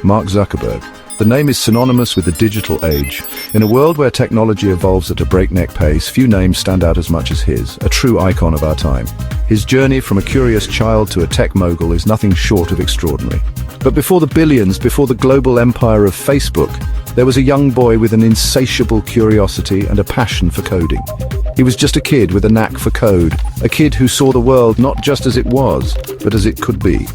Mark Zuckerberg. The name is synonymous with the digital age. In a world where technology evolves at a breakneck pace, few names stand out as much as his, a true icon of our time. His journey from a curious child to a tech mogul is nothing short of extraordinary. But before the billions, before the global empire of Facebook, there was a young boy with an insatiable curiosity and a passion for coding. He was just a kid with a knack for code, a kid who saw the world not just as it was, but as it could be.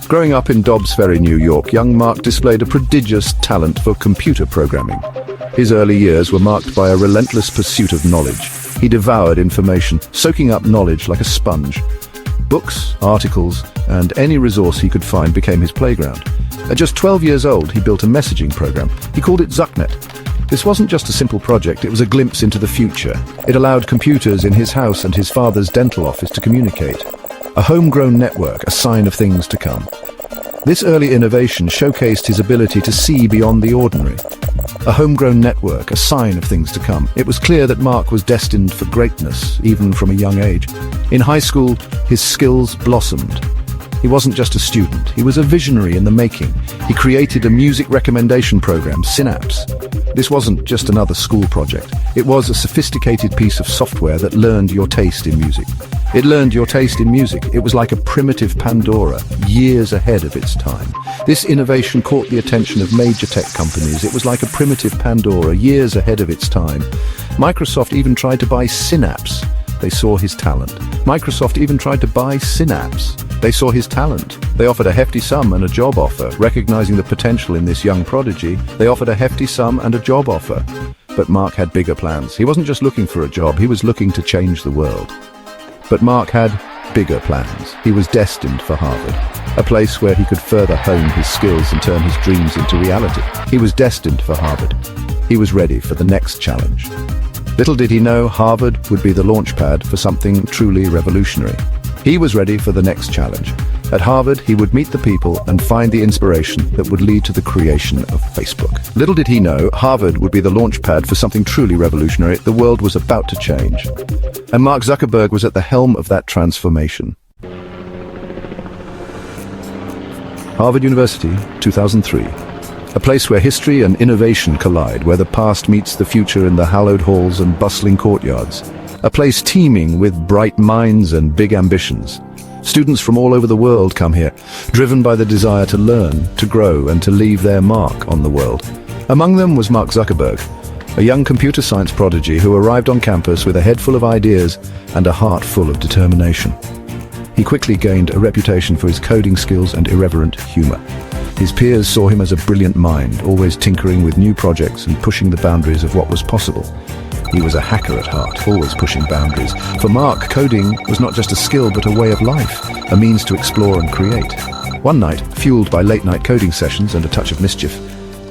Growing up in Dobbs Ferry, New York, young Mark displayed a prodigious talent for computer programming. His early years were marked by a relentless pursuit of knowledge. He devoured information, soaking up knowledge like a sponge. Books, articles, and any resource he could find became his playground. At just 12 years old, he built a messaging program. He called it ZuckNet. This wasn't just a simple project, it was a glimpse into the future. It allowed computers in his house and his father's dental office to communicate. A homegrown network, a sign of things to come. This early innovation showcased his ability to see beyond the ordinary. A homegrown network, a sign of things to come. It was clear that Mark was destined for greatness, even from a young age. In high school, his skills blossomed. He wasn't just a student, he was a visionary in the making. He created a music recommendation program, Synapse. This wasn't just another school project. It was a sophisticated piece of software that learned your taste in music. It learned your taste in music. It was like a primitive Pandora, years ahead of its time. This innovation caught the attention of major tech companies. It was like a primitive Pandora, years ahead of its time. Microsoft even tried to buy Synapse. They saw his talent. Microsoft even tried to buy Synapse. They saw his talent. They offered a hefty sum and a job offer. Recognizing the potential in this young prodigy, they offered a hefty sum and a job offer. But Mark had bigger plans. He wasn't just looking for a job, he was looking to change the world. But Mark had bigger plans. He was destined for Harvard, a place where he could further hone his skills and turn his dreams into reality. He was destined for Harvard. He was ready for the next challenge. Little did he know, Harvard would be the launchpad for something truly revolutionary. He was ready for the next challenge. At Harvard, he would meet the people and find the inspiration that would lead to the creation of Facebook. Little did he know, Harvard would be the launchpad for something truly revolutionary. The world was about to change. And Mark Zuckerberg was at the helm of that transformation. Harvard University, 2003. A place where history and innovation collide, where the past meets the future in the hallowed halls and bustling courtyards. A place teeming with bright minds and big ambitions. Students from all over the world come here, driven by the desire to learn, to grow, and to leave their mark on the world. Among them was Mark Zuckerberg, a young computer science prodigy who arrived on campus with a head full of ideas and a heart full of determination. He quickly gained a reputation for his coding skills and irreverent humor. His peers saw him as a brilliant mind, always tinkering with new projects and pushing the boundaries of what was possible. He was a hacker at heart, always pushing boundaries. For Mark, coding was not just a skill but a way of life, a means to explore and create. One night, fueled by late-night coding sessions and a touch of mischief,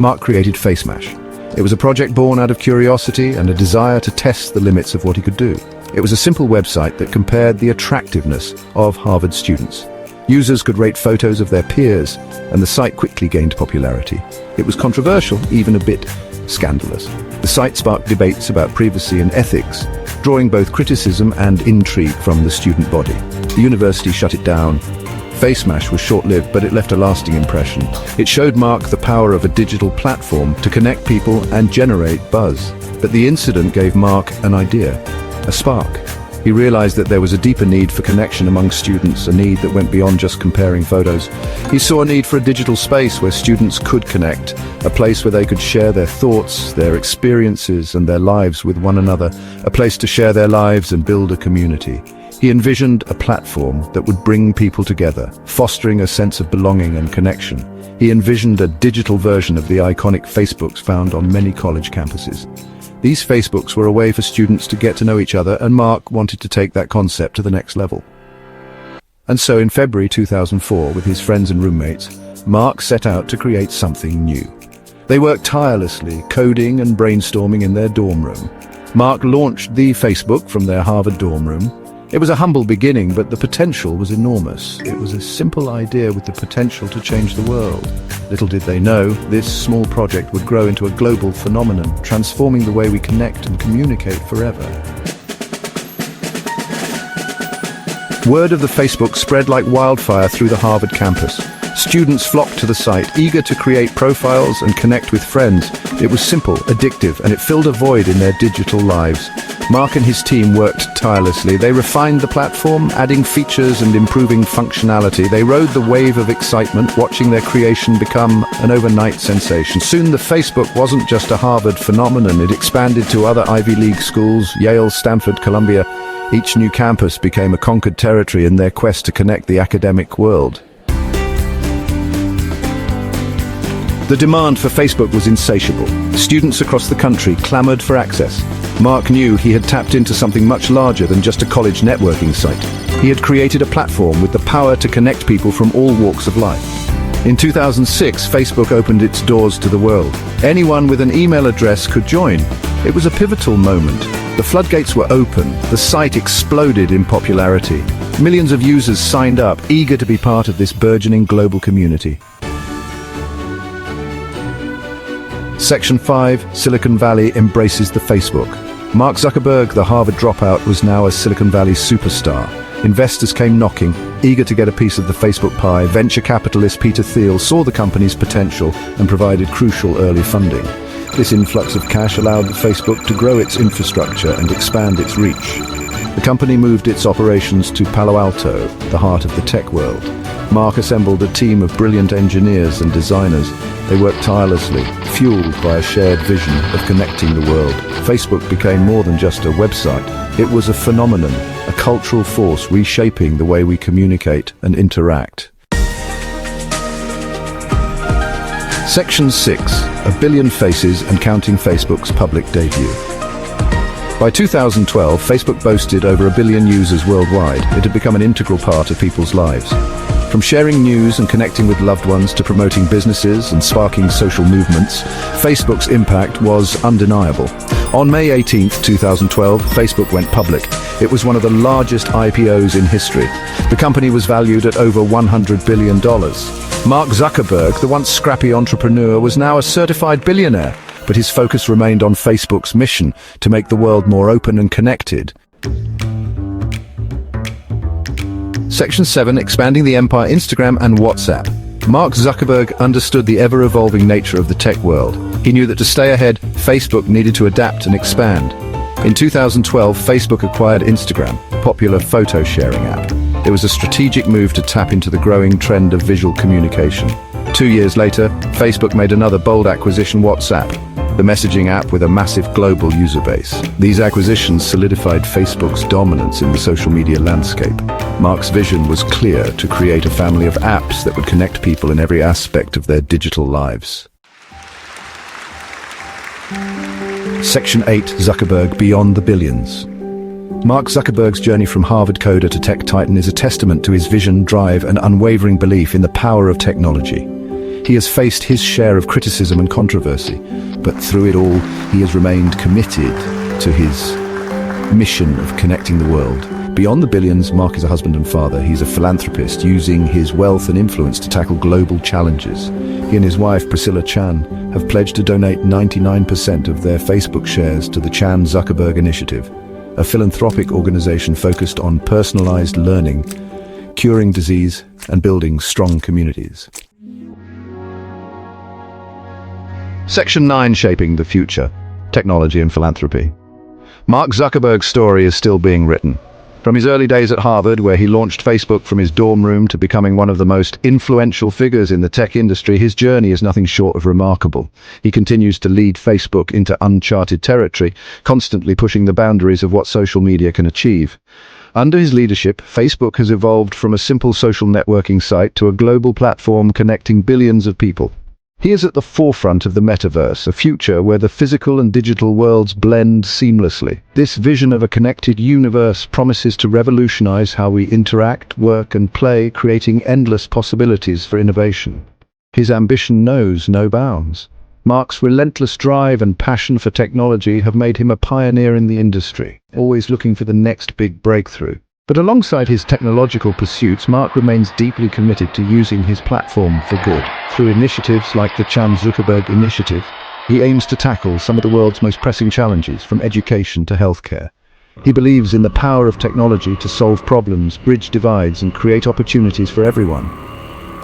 Mark created FaceMash. It was a project born out of curiosity and a desire to test the limits of what he could do. It was a simple website that compared the attractiveness of Harvard students. Users could rate photos of their peers, and the site quickly gained popularity. It was controversial, even a bit scandalous. The site sparked debates about privacy and ethics, drawing both criticism and intrigue from the student body. The university shut it down. FaceMash was short-lived, but it left a lasting impression. It showed Mark the power of a digital platform to connect people and generate buzz. But the incident gave Mark an idea, a spark. He realized that there was a deeper need for connection among students, a need that went beyond just comparing photos. He saw a need for a digital space where students could connect, a place where they could share their thoughts, their experiences, and their lives with one another, a place to share their lives and build a community. He envisioned a platform that would bring people together, fostering a sense of belonging and connection. He envisioned a digital version of the iconic Facebooks found on many college campuses. These Facebooks were a way for students to get to know each other, and Mark wanted to take that concept to the next level. And so in February 2004, with his friends and roommates, Mark set out to create something new. They worked tirelessly, coding and brainstorming in their dorm room. Mark launched the Facebook from their Harvard dorm room. It was a humble beginning, but the potential was enormous. It was a simple idea with the potential to change the world. Little did they know, this small project would grow into a global phenomenon, transforming the way we connect and communicate forever. Word of the Facebook spread like wildfire through the Harvard campus. Students flocked to the site, eager to create profiles and connect with friends. It was simple, addictive, and it filled a void in their digital lives. Mark and his team worked tirelessly. They refined the platform, adding features and improving functionality. They rode the wave of excitement, watching their creation become an overnight sensation. Soon the Facebook wasn't just a Harvard phenomenon. It expanded to other Ivy League schools, Yale, Stanford, Columbia. Each new campus became a conquered territory in their quest to connect the academic world. The demand for Facebook was insatiable. Students across the country clamored for access. Mark knew he had tapped into something much larger than just a college networking site. He had created a platform with the power to connect people from all walks of life. In 2006, Facebook opened its doors to the world. Anyone with an email address could join. It was a pivotal moment. The floodgates were open. The site exploded in popularity. Millions of users signed up, eager to be part of this burgeoning global community. Section 5, Silicon Valley embraces the Facebook. Mark Zuckerberg, the Harvard dropout, was now a Silicon Valley superstar. Investors came knocking, eager to get a piece of the Facebook pie. Venture capitalist Peter Thiel saw the company's potential and provided crucial early funding. This influx of cash allowed Facebook to grow its infrastructure and expand its reach. The company moved its operations to Palo Alto, the heart of the tech world. Mark assembled a team of brilliant engineers and designers. They worked tirelessly, fueled by a shared vision of connecting the world. Facebook became more than just a website. It was a phenomenon, a cultural force reshaping the way we communicate and interact. Section 6, A Billion Faces and Counting Facebook's public debut. By 2012, Facebook boasted over 1 billion users worldwide. It had become an integral part of people's lives. From sharing news and connecting with loved ones to promoting businesses and sparking social movements, Facebook's impact was undeniable. On May 18, 2012, Facebook went public. It was one of the largest IPOs in history. The company was valued at over $100 billion. Mark Zuckerberg, the once scrappy entrepreneur, was now a certified billionaire, but his focus remained on Facebook's mission to make the world more open and connected. Section 7, Expanding the Empire, Instagram and WhatsApp. Mark Zuckerberg understood the ever-evolving nature of the tech world. He knew that to stay ahead, Facebook needed to adapt and expand. In 2012, Facebook acquired Instagram, a popular photo-sharing app. It was a strategic move to tap into the growing trend of visual communication. 2 years later, Facebook made another bold acquisition, WhatsApp, the messaging app with a massive global user base. These acquisitions solidified Facebook's dominance in the social media landscape. Mark's vision was clear: to create a family of apps that would connect people in every aspect of their digital lives. Section 8, Zuckerberg Beyond the Billions. Mark Zuckerberg's journey from Harvard coder to tech titan is a testament to his vision, drive, and unwavering belief in the power of technology. He has faced his share of criticism and controversy, but through it all, he has remained committed to his mission of connecting the world. Beyond the billions, Mark is a husband and father. He's a philanthropist, using his wealth and influence to tackle global challenges. He and his wife, Priscilla Chan, have pledged to donate 99% of their Facebook shares to the Chan Zuckerberg Initiative, a philanthropic organization focused on personalized learning, curing disease, and building strong communities. Section 9, Shaping the Future, Technology and Philanthropy. Mark Zuckerberg's story is still being written. From his early days at Harvard, where he launched Facebook from his dorm room, to becoming one of the most influential figures in the tech industry, his journey is nothing short of remarkable. He continues to lead Facebook into uncharted territory, constantly pushing the boundaries of what social media can achieve. Under his leadership, Facebook has evolved from a simple social networking site to a global platform connecting billions of people. He is at the forefront of the metaverse, a future where the physical and digital worlds blend seamlessly. This vision of a connected universe promises to revolutionize how we interact, work, and play, creating endless possibilities for innovation. His ambition knows no bounds. Mark's relentless drive and passion for technology have made him a pioneer in the industry, always looking for the next big breakthrough. But alongside his technological pursuits, Mark remains deeply committed to using his platform for good. Through initiatives like the Chan Zuckerberg Initiative, he aims to tackle some of the world's most pressing challenges, from education to healthcare. He believes in the power of technology to solve problems, bridge divides, and create opportunities for everyone.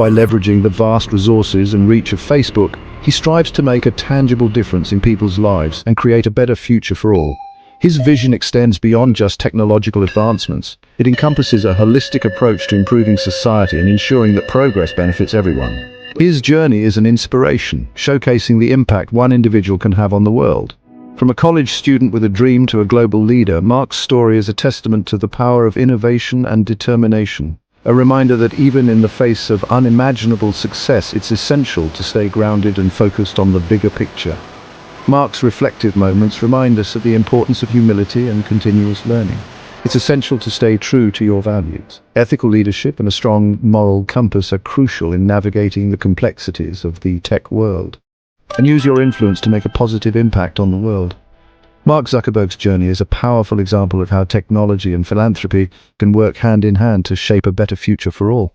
By leveraging the vast resources and reach of Facebook, he strives to make a tangible difference in people's lives and create a better future for all. His vision extends beyond just technological advancements. It encompasses a holistic approach to improving society and ensuring that progress benefits everyone. His journey is an inspiration, showcasing the impact one individual can have on the world. From a college student with a dream to a global leader, Mark's story is a testament to the power of innovation and determination. A reminder that even in the face of unimaginable success, it's essential to stay grounded and focused on the bigger picture. Mark's reflective moments remind us of the importance of humility and continuous learning. It's essential to stay true to your values. Ethical leadership and a strong moral compass are crucial in navigating the complexities of the tech world. And use your influence to make a positive impact on the world. Mark Zuckerberg's journey is a powerful example of how technology and philanthropy can work hand in hand to shape a better future for all.